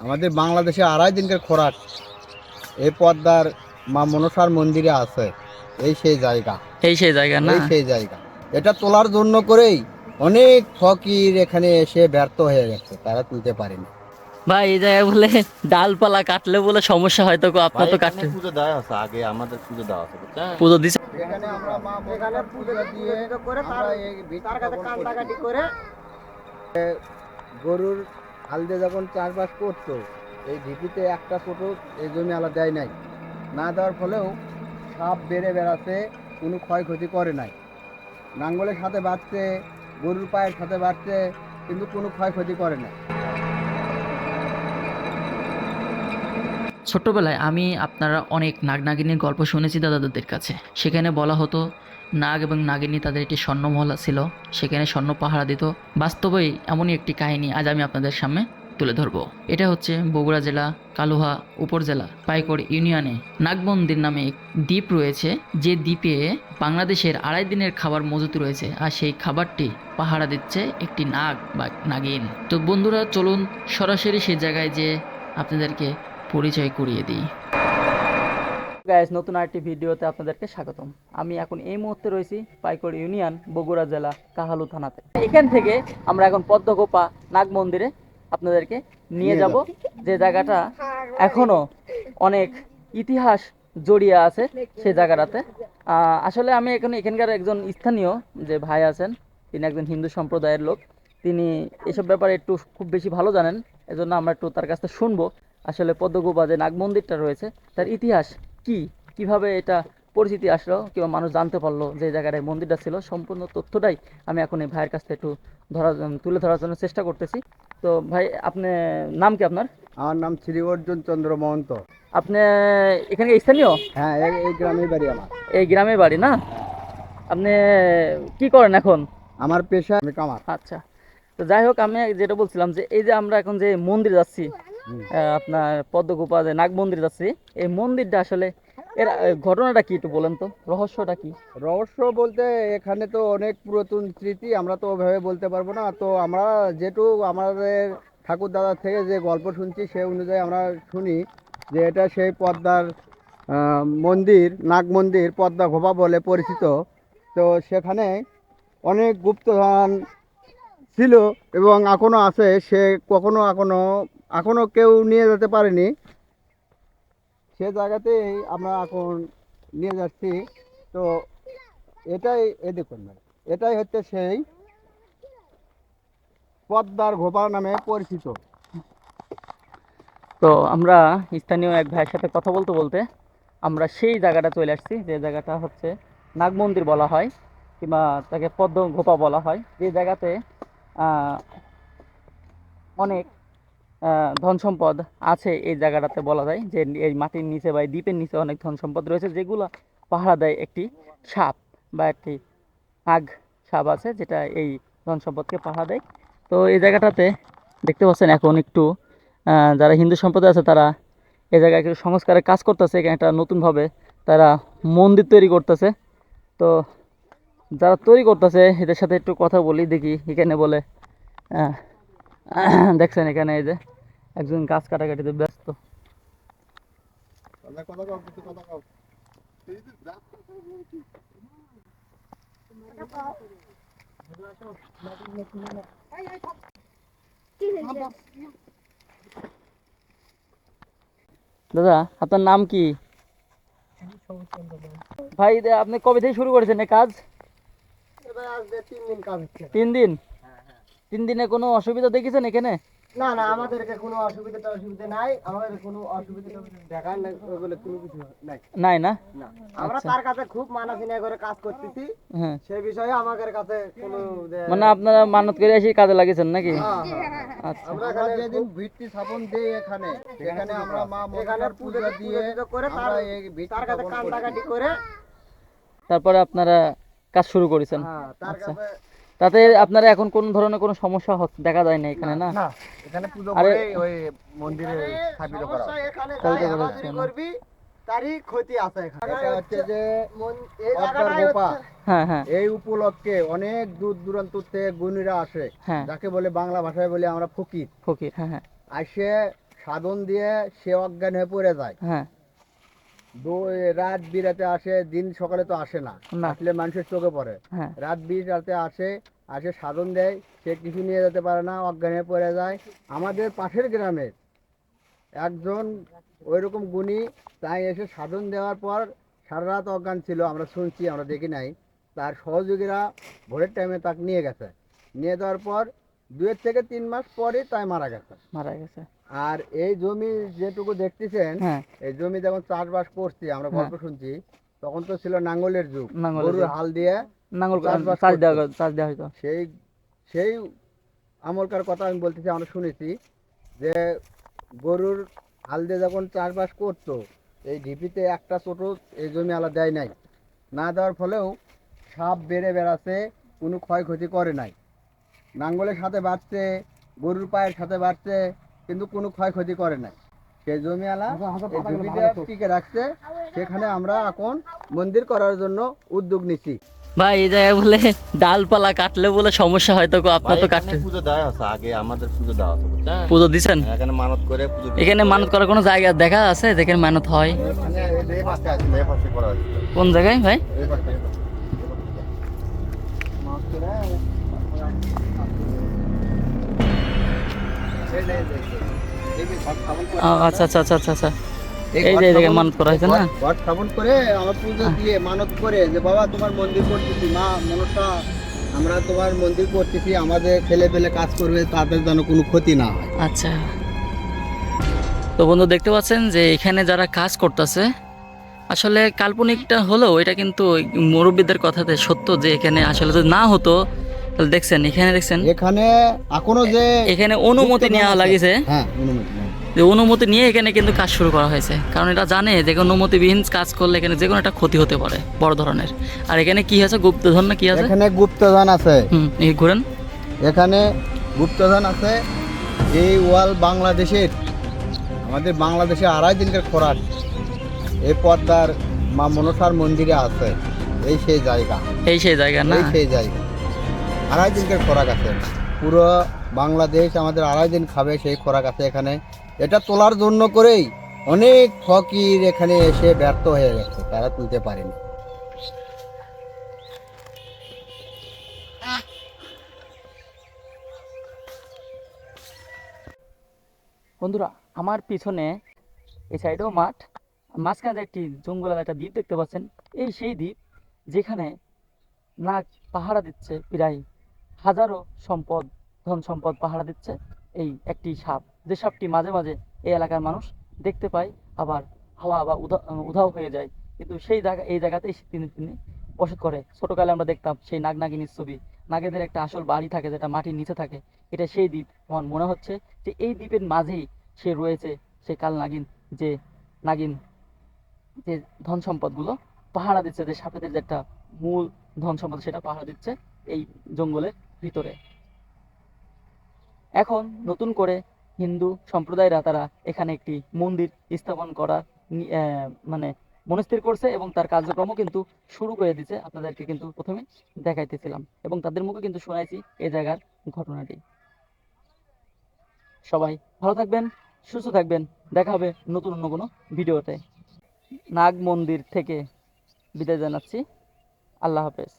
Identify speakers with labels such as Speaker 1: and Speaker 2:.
Speaker 1: আমাদের বাংলাদেশে 2.5 দিনকার খোরাক এই পদ্মার মা মনসার মন্দিরে আছে। এই সেই জায়গা,
Speaker 2: এই সেই জায়গা না?
Speaker 1: এই সেই জায়গা। এটা তোলার জন্য করেই অনেক ফকির এখানে এসে ব্যর্থ হয়ে গেছে, তারা তুলতে পারেনি।
Speaker 2: ভাই এই জায়গায় বলে ডালপালা কাটলে বলে সমস্যা হয়তো, আপনার
Speaker 3: ভাই
Speaker 2: তো
Speaker 3: এখানে
Speaker 2: কাটতে
Speaker 3: পুজো দেওয়া আছে, আগে আমাদের পুজো দেওয়া আছে বুঝছেন।
Speaker 2: পুজো দিছে।
Speaker 1: এখানে আমরা মা মনসার পূজা দিয়ে করে আমরা এই তার কাছে কান্দাকাটি করে গরুর হাল দিয়ে যখন চাষবাস করতো, এই ঢিপিতে একটা ছোটো এই জমি আলাদা দেয় নাই, না দেওয়ার ফলেও সাপ বেড়ে বেড়াতে কোনো ক্ষয়ক্ষতি করে নাই। নাঙ্গলের সাথে বাড়ছে, গরুর পায়ের সাথে বাড়ছে, কিন্তু কোনো ক্ষয়ক্ষতি করে নাই।
Speaker 2: ছোট্টবেলায় আমি আপনারা অনেক নাগ নাগিনীর গল্প শুনেছি দাদাদের কাছে। সেখানে বলা হতো নাগ এবং নাগিনী তাদের একটি স্বর্ণমহল ছিল, সেখানে স্বর্ণ পাহারা দিত। বাস্তবেই এমনই একটি কাহিনী আজ আমি আপনাদের সামনে তুলে ধরবো। এটা হচ্ছে বগুড়া জেলা কালুহা উপজেলা পাইকড় ইউনিয়নে নাগমন্দির নামে এক দ্বীপ রয়েছে, যে দ্বীপে বাংলাদেশের 2.5 দিনের খাবার মজুত রয়েছে, আর সেই খাবারটি পাহারা দিচ্ছে একটি নাগ বা নাগিন। তো বন্ধুরা চলুন সরাসরি সেই জায়গায় যে আপনাদেরকে পরিচয় করিয়ে দিই। গাইস, নতুন আরেকটি ভিডিওতে আপনাদেরকে স্বাগতম। আমি এখন এই মুহূর্তে রয়েছি পাইকড় ইউনিয়ন বগুড়া জেলা কাহালু থানাতে। এখান থেকে আমরা এখন পদ্মগোপা নাগ মন্দিরে আপনাদেরকে নিয়ে যাব, যে জায়গাটা এখনো অনেক ইতিহাস জড়িয়ে আছে সেই জায়গাটাতে। আসলে আমি এখানকার একজন স্থানীয় যে ভাই আছেন, তিনি একজন হিন্দু সম্প্রদায়ের লোক, তিনি এসব ব্যাপারে একটু খুব বেশি ভালো জানেন। এজন্য আমরা একটু তার কাছ থেকে শুনবো আসলে পদ্মগোপা যে নাগ মন্দিরটা রয়েছে তার ইতিহাস কি, কিভাবে এটা পরিচিতি আসলো, কিংবা মানুষ জানতে পারলো যে জায়গাটায় মন্দিরটা ছিল। সম্পূর্ণ তথ্যটাই আমি এখন এই ভাইয়ের কাছ থেকে একটু তুলে ধরার জন্য চেষ্টা করতেছি। তো ভাই, আপনি নাম কি আপনার?
Speaker 1: আমার নাম শ্রী অর্জুন চন্দ্র মহন্ত।
Speaker 2: আপনি এখানে স্থানীয়?
Speaker 1: হ্যাঁ, এই গ্রামের বাড়ি আমার।
Speaker 2: এই গ্রামে বাড়ি না? আপনি কি করেন এখন?
Speaker 1: আমার পেশা আমি কামার।
Speaker 2: আচ্ছা, তো যাই হোক, আমি যেটা বলছিলাম যে এই যে আমরা এখন যে মন্দির যাচ্ছি, আপনার পদ্মগোপা যে নাগ মন্দির যাচ্ছি, এই মন্দিরটা আসলে এর ঘটনাটা কি একটু বলেন তো, রহস্যটা কি?
Speaker 1: রহস্য বলতে এখানে তো অনেক পুরাতন স্মৃতি, আমরা তো ওভাবে বলতে পারবো না। তো আমরা যেটুকু আমাদের ঠাকুর দাদা থেকে যে গল্প শুনছি সে অনুযায়ী আমরা শুনি যে এটা সেই পদ্মার মন্দির, নাগ মন্দির, পদ্মা ঘোপা বলে পরিচিত। তো সেখানে অনেক গুপ্তধন ছিল এবং এখনও আছে, সে এখনো কেউ নিয়ে যেতে পারেনি। সে জায়গাতেই আমরা এখন নিয়ে যাচ্ছি। তো এটাই দেখুন ম্যাডাম, এটাই হচ্ছে সেই পদ্মার ঘোপা নামে পরিচিত।
Speaker 2: তো আমরা স্থানীয় এক ভাইয়ের সাথে কথা বলতে বলতে আমরা সেই জায়গাটা চলে আসছি, যে জায়গাটা হচ্ছে নাগ মন্দির বলা হয়, কিংবা তাকে পদ্মগোপা বলা হয়, যে জায়গাতে আহ, অনেক ধন সম্পদ আছে। এই জায়গাটাতে বলা যায় যে এই মাটির নিচে বা এই দ্বীপের নিচে অনেক ধন সম্পদ রয়েছে, যেগুলো পাহারা দেয় একটি সাপ বা একটি নাগ সাপ আছে, যেটা এই ধন সম্পদকে পাহারা দেয়। তো এই জায়গাটাতে দেখতে পাচ্ছেন এখন একটু যারা হিন্দু সম্প্রদায় আছে তারা এই জায়গায় একটু সংস্কারের কাজ করতেছে। এখানে একটা নতুনভাবে তারা মন্দির তৈরি করতেছে। তো যারা তৈরি করতেছে এদের সাথে একটু কথা বলি, দেখি এখানে বলে আহ, দেখছেন এখানে এই যে একজন গাছ কাটাকাটিতে ব্যস্ত। দাদা, আপনার নাম কি? ভাই, আপনি কবে থেকে শুরু করেছেন এই কাজ?
Speaker 1: 3 দিন কাজ হচ্ছে।
Speaker 2: 3 দিন? 3 দিনে কোনো অসুবিধা দেখেছেন এখানে?
Speaker 1: না না, আমাদেরকে কোনো অসুবিধা নাই, আমাদের কোনো অসুবিধা দেখার নাই, ওগুলো কোনো কিছু নাই।
Speaker 2: নাই না?
Speaker 1: না, আমরা
Speaker 2: আচ্ছা।
Speaker 1: তার কাছে খুব মানাসিনা করে কাজ করতেছি,
Speaker 2: হ্যাঁ,
Speaker 1: সেই বিষয়ে আমাদের কাছে কোনো
Speaker 2: মানে আপনারা মানত করে এসে কাজে লাগিয়েছেন নাকি?
Speaker 1: হ্যাঁ, হ্যাঁ।
Speaker 2: আচ্ছা।
Speaker 1: আমরা যেদিন ভিত্তি স্থাপন দিই এখানে, সেখানে আমরা মা মনসার পূজা দিয়ে করে আমরা এই তার কাছে কান্দাকাটি করে
Speaker 2: তারপরে আপনারা কাজ শুরু করেছেন?
Speaker 1: হ্যাঁ, তার
Speaker 2: আচ্ছা।
Speaker 1: কাছে
Speaker 2: তাতে আপনারা এখন কোন ধরনের কোনো সমস্যা দেখা যায় না এখানে না?
Speaker 1: না, এখানে পুজো
Speaker 2: আরে,
Speaker 1: করে ওই মন্দিরে স্থাপিত করা হয়। এখানে
Speaker 2: তাই তো
Speaker 1: যাই
Speaker 2: বলা
Speaker 1: হামাগুড়ি
Speaker 2: হচ্ছে না।
Speaker 1: করবি, তারই ক্ষতি আছে এখানে। এটা হচ্ছে যে পদ্মার গোপা,
Speaker 2: হ্যাঁ হ্যাঁ
Speaker 1: এই উপলক্ষে অনেক দূর দূরান্ত থেকে গুণীরা আসে,
Speaker 2: হ্যাঁ,
Speaker 1: যাকে বলে বাংলা ভাষায় বলে আমরা ফকির।
Speaker 2: ফকির, হ্যাঁ হ্যাঁ।
Speaker 1: আসে সাধন দিয়ে সে অজ্ঞান হয়ে পড়ে যায়।
Speaker 2: হ্যাঁ।
Speaker 1: রাত বিরাতে আসে, দিন সকালে তো আসে না,
Speaker 2: না।
Speaker 1: আসলে মানুষের চোখে পড়ে।
Speaker 2: হ্যাঁ।
Speaker 1: রাত বিরাতে আসে, সাধন দেয়, সে কিছু নিয়ে যেতে পারে না, অজ্ঞান হয়ে পড়ে যায়। আমাদের পাশের গ্রামের একজন ওইরকম গুণী, তাই এসে সাধন দেওয়ার পর সারা রাত অজ্ঞান ছিল, আমরা শুনছি, আমরা দেখি নাই। তার সহযোগীরা ভোরের টাইমে তাকে নিয়ে গেছে, নিয়ে যাওয়ার পর 2 থেকে 3 মাস পরে তাই মারা গেছে।
Speaker 2: মারা গেছে।
Speaker 1: আর এই জমি যেটুকু দেখতেছেন,
Speaker 2: হ্যাঁ।
Speaker 1: এই জমি যখন চাষবাস করছি, আমরা
Speaker 2: হ্যাঁ।
Speaker 1: গল্প শুনছি, তখন তো ছিল নাঙ্গলের যুগ,
Speaker 2: নাঙ্গলের
Speaker 1: গরুর
Speaker 2: যুগ।
Speaker 1: হাল দিয়ে
Speaker 2: নাঙ্গল
Speaker 1: চাষবাস
Speaker 2: চাষ
Speaker 1: করতো।
Speaker 2: দেওয়া হইতো।
Speaker 1: সেই সেই আমলকার কথা আমি বলতেছি, আমরা শুনেছি যে গরুর হাল দিয়ে যখন চাষবাস করতো, এই ঢিপিতে একটা ছোট এই জমি আলা দেয় নাই, না দেওয়ার ফলেও সাপ বেড়ে বেড়াচ্ছে, কোনো ক্ষয়ক্ষতি করে নাই। নাঙ্গলের সাথে বাড়ছে, গরুর পায়ের সাথে বাড়ছে, কিন্তু কোনো ক্ষয়ক্ষতি করে নাই। সেই জমিওয়ালা এই জমিটা টিকে রাখছে, সেখানে আমরা এখন মন্দির করার জন্য উদ্যোগ নিচ্ছি।
Speaker 2: ভাই এই জায়গায় বলে ডালপালা কাটলে বলে সমস্যা হয়তো গো, আপনার
Speaker 3: ভাই,
Speaker 2: তো
Speaker 3: এখানে
Speaker 2: কাটতে
Speaker 3: পুজো দেওয়া আছে, আগে আমাদের পুজো দেওয়া আছে, বুঝছেন?
Speaker 2: পুজো দিছেন?
Speaker 3: এখানে মানত করে পুজো দিতে
Speaker 2: এখানে
Speaker 3: হবে।
Speaker 2: মানত করার কোনো জায়গা দেখা আছে যেখানে মানত হয়?
Speaker 3: এখানে এই পাশে আছে, এই পাশে করা হয়েছিল।
Speaker 2: কোন জায়গায় ভাই?
Speaker 3: এই পাশে, এই পাশে।
Speaker 2: আচ্ছা আচ্ছা আচ্ছা আচ্ছা আচ্ছা। এই যে এই জায়গায় মানত করা হয়েছে না?
Speaker 1: ঘট স্থাপন করে আমরা পুজো দিয়ে মানত করে যে বাবা তোমার মন্দির করতেছি, মা মনসা আমরা তোমার মন্দির করতেছি, আমাদের ছেলে পেলে কাজ করবে, তাদের যেন কোনো ক্ষতি না হয়।
Speaker 2: আচ্ছা। তো বন্ধু দেখতে পাচ্ছেন যে এখানে যারা কাজ করতেছে, আসলে কাল্পনিকটা হলেও এটা কিন্তু ওই মুরব্বীদের কথাতে সত্য, যে এখানে আসলে যদি না হতো তাহলে দেখছেন এখানে দেখছেন
Speaker 1: এখানে এখনো যে
Speaker 2: এখানে অনুমতি নেওয়া লাগিছে,
Speaker 1: হ্যাঁ অনুমতি নেওয়া।
Speaker 2: যে অনুমতি নিয়ে এখানে কিন্তু কাজ শুরু করা হয়েছে, কারণ এটা জানে যে অনুমতিবিহীন কাজ করলে এখানে যে কোনো একটা ক্ষতি হতে পারে বড় ধরনের। আর এখানে কি আছে, গুপ্তধন না কি আছে?
Speaker 1: এখানে গুপ্তধন আছে,
Speaker 2: এই ঘুরেন,
Speaker 1: এখানে গুপ্তধন আছে। এই ওয়াল বাংলাদেশের, আমাদের বাংলাদেশে 2.5 দিনকার খোরাক এই পদ্মার মা মনসার মন্দিরে আছে। এই সেই জায়গা,
Speaker 2: এই সেই জায়গা না?
Speaker 1: এই সেই জায়গা, 2.5 দিনকার খোরাক আছে। পুরো বাংলাদেশ আমাদের 2.5 দিন খাবে, সেই খোরাক আছে এখানে। এটা তোলার জন্য করেই অনেক ফকির এখানে এসে ব্যর্থ হয়ে গেছে, তারা তুলতে পারেনি।
Speaker 2: বন্ধুরা আমার পিছনে এই সাইডেও মাঠ, মাঝখানে একটি জঙ্গলের একটা দ্বীপ দেখতে পাচ্ছেন। এই সেই দ্বীপ যেখানে নাগ পাহারা দিচ্ছে, প্রায় হাজারো সম্পদ, ধন সম্পদ পাহারা দিচ্ছে এই একটি সাপ, যে সাপটি মাঝে মাঝে এই এলাকার মানুষ দেখতে পায়, আবার হাওয়া বা উধাও হয়ে যায়, কিন্তু সেই জায়গা এই জায়গাতেই তিনি তিনি বসত করে। ছোটকালে আমরা দেখতাম সেই নাগ নাগিনীর ছবি, নাগেদের একটা আসল বাড়ি থাকে যেটা মাটির নিচে থাকে, এটা সেই দ্বীপ। আমার মনে হচ্ছে যে এই দ্বীপের মাঝেই সে রয়েছে, সেই কাল নাগিন, যে নাগিন যে ধন সম্পদগুলো পাহারা দিচ্ছে, যে সাপেদের যে একটা মূল ধন সম্পদ সেটা পাহারা দিচ্ছে এই জঙ্গলের ভিতরে। এখন নতুন করে হিন্দু সম্প্রদায়রা তারা এখানে একটি মন্দির স্থাপন করার মানে মনস্থির করছে, এবং তার কার্যক্রমও কিন্তু শুরু করে দিচ্ছে। আপনাদেরকে কিন্তু প্রথমে দেখাইতেছিলাম এবং তাদের মুখে কিন্তু শোনাইছি এই জায়গার ঘটনাটি। সবাই ভালো থাকবেন, সুস্থ থাকবেন, দেখা হবে নতুন অন্য কোনো ভিডিওতে। নাগ মন্দির থেকে বিদায় জানাচ্ছি, আল্লাহ হাফেজ।